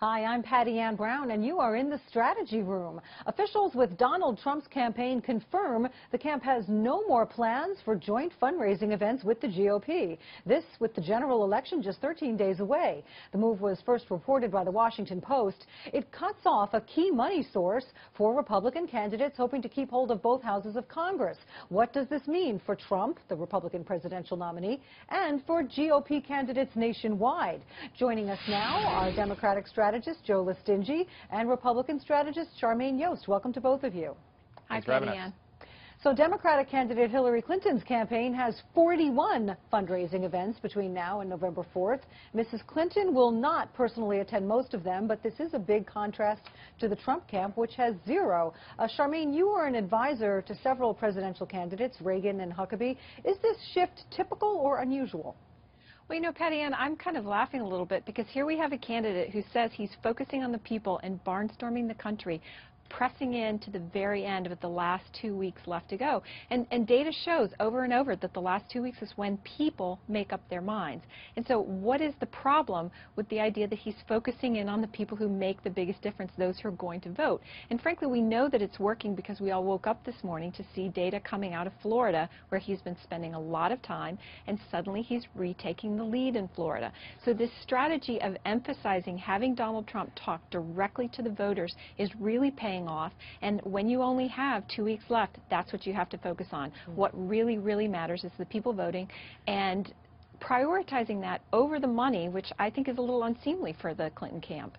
Hi, I'm Patty Ann Brown, and you are in the strategy room. Officials with Donald Trump's campaign confirm the camp has no more plans for joint fundraising events with the GOP. This with the general election just 13 days away. The move was first reported by the Washington Post. It cuts off a key money source for Republican candidates hoping to keep hold of both houses of Congress. What does this mean for Trump, the Republican presidential nominee, and for GOP candidates nationwide? Joining us now are Democratic strategist Joe Listingy and Republican strategist Charmaine Yost. Welcome to both of you. Hi, Patty Ann. So Democratic candidate Hillary Clinton's campaign has 41 fundraising events between now and November 4th. Mrs. Clinton will not personally attend most of them, but this is a big contrast to the Trump camp, which has 0. Charmaine, you are an advisor to several presidential candidates, Reagan and Huckabee. Is this shift typical or unusual? Well, you know, Patty Ann, I'm kind of laughing a little bit because here we have a candidate who says he's focusing on the people and barnstorming the country, pressing in to the very end with the last 2 weeks left to go. And data shows over and over that the last 2 weeks is when people make up their minds. And so what is the problem with the idea that he's focusing in on the people who make the biggest difference, those who are going to vote? And frankly, we know that it's working because we all woke up this morning to see data coming out of Florida, where he's been spending a lot of time, and suddenly he's retaking the lead in Florida. So this strategy of emphasizing having Donald Trump talk directly to the voters is really paying off, and when you only have 2 weeks left, that's what you have to focus on. What really matters is the people voting, and prioritizing that over the money, which I think is a little unseemly for the Clinton camp.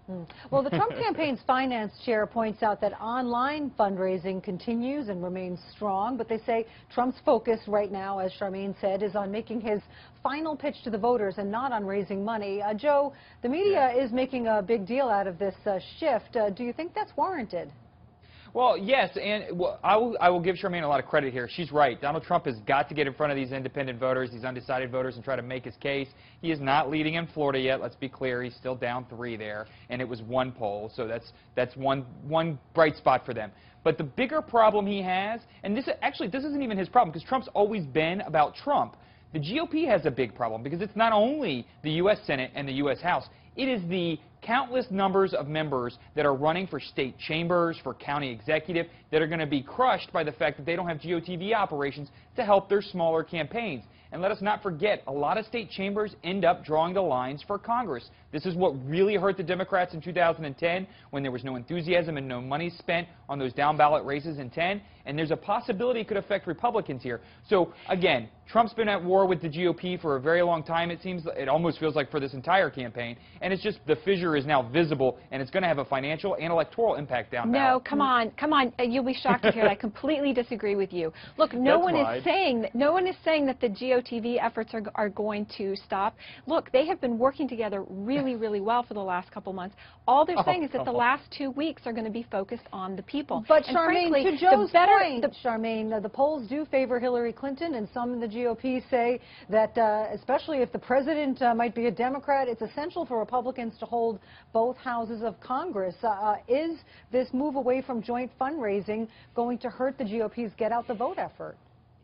Well, the Trump campaign's finance chair points out that online fundraising continues and remains strong, but they say Trump's focus right now, as Charmaine said, is on making his final pitch to the voters and not on raising money. Joe, the media is making a big deal out of this shift. Do you think that's warranted? Well, yes, and I will give Charmaine a lot of credit here. She's right. Donald Trump has got to get in front of these independent voters, these undecided voters, and try to make his case. He is not leading in Florida yet. Let's be clear. He's still down 3 there, and it was 1 poll, so that's one bright spot for them. But the bigger problem he has, and this isn't even his problem, because Trump's always been about Trump. The GOP has a big problem because it's not only the U.S. Senate and the U.S. House. It is the countless numbers of members that are running for state chambers, for county executive, that are going to be crushed by the fact that they don't have GOTV operations to help their smaller campaigns. And let us not forget, a lot of state chambers end up drawing the lines for Congress. This is what really hurt the Democrats in 2010, when there was no enthusiasm and no money spent on those down-ballot races in 10. And there's a possibility it could affect Republicans here. So, again, Trump's been at war with the GOP for a very long time, it seems. It almost feels like for this entire campaign. And it's just the fissure is now visible, and it's going to have a financial and electoral impact down ballot. No, come on. You'll be shocked to hear that. I completely disagree with you. Look, no one is saying that the GOTV efforts are going to stop. Look, they have been working together really well for the last couple months. All they're saying is that the last 2 weeks are going to be focused on the people. But Charmaine, to Joe's point, Charmaine, the polls do favor Hillary Clinton, and some in the GOP say that, especially if the president might be a Democrat, it's essential for Republicans to hold both houses of Congress. Is this move away from joint fundraising going to hurt the GOP's get out the vote effort?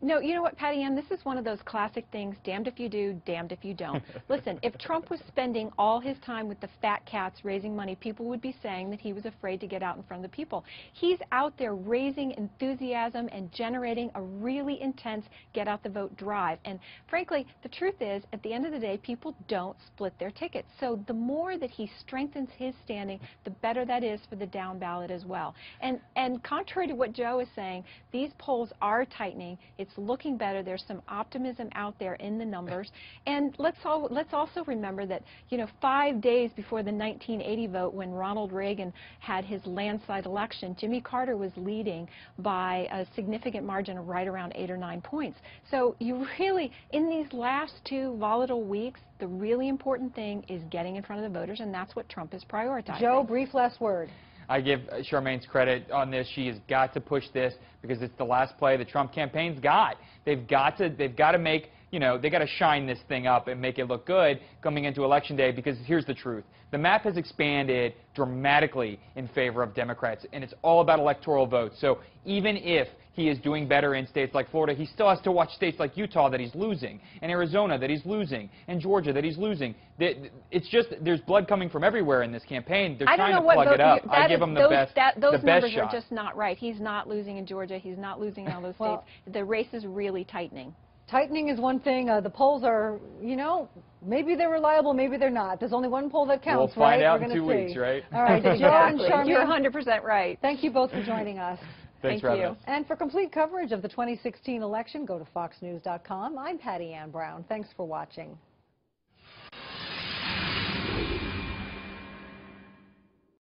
No, you know what, Patty Ann, this is one of those classic things, damned if you do, damned if you don't. Listen, if Trump was spending all his time with the fat cats raising money, people would be saying that he was afraid to get out in front of the people. He's out there raising enthusiasm and generating a really intense get-out-the-vote drive. And frankly, the truth is, at the end of the day, people don't split their tickets. So the more that he strengthens his standing, the better that is for the down ballot as well. And contrary to what Joe is saying, these polls are tightening. It's looking better. There's some optimism out there in the numbers. And let's also remember that, you know, 5 days before the 1980 vote, when Ronald Reagan had his landslide election, Jimmy Carter was leading by a significant margin of right around 8 or 9 points. So you really, in these last 2 volatile weeks, the really important thing is getting in front of the voters, and that's what Trump is prioritizing. Joe, brief last word. I give Charmaine's credit on this. She has got to push this because it's the last play the Trump campaign's got. They've got to make you know, they got to shine this thing up and make it look good coming into Election Day, because here's the truth. The map has expanded dramatically in favor of Democrats, and it's all about electoral votes. So even if he is doing better in states like Florida, he still has to watch states like Utah that he's losing, and Arizona that he's losing, and Georgia that he's losing. It's just, there's blood coming from everywhere in this campaign. They're trying to plug it up. I give him the best shot. Those numbers are just not right. He's not losing in Georgia. He's not losing in all those states. The race is really tightening. Tightening is one thing. The polls are, you know, maybe they're reliable, maybe they're not. There's only one poll that counts, right? We'll find out We're in 2 weeks, right? All right, Joe and Charmian, you're 100% right. Thank you both for joining us. Thanks for having us. And for complete coverage of the 2016 election, go to foxnews.com. I'm Patty Ann Brown. Thanks for watching.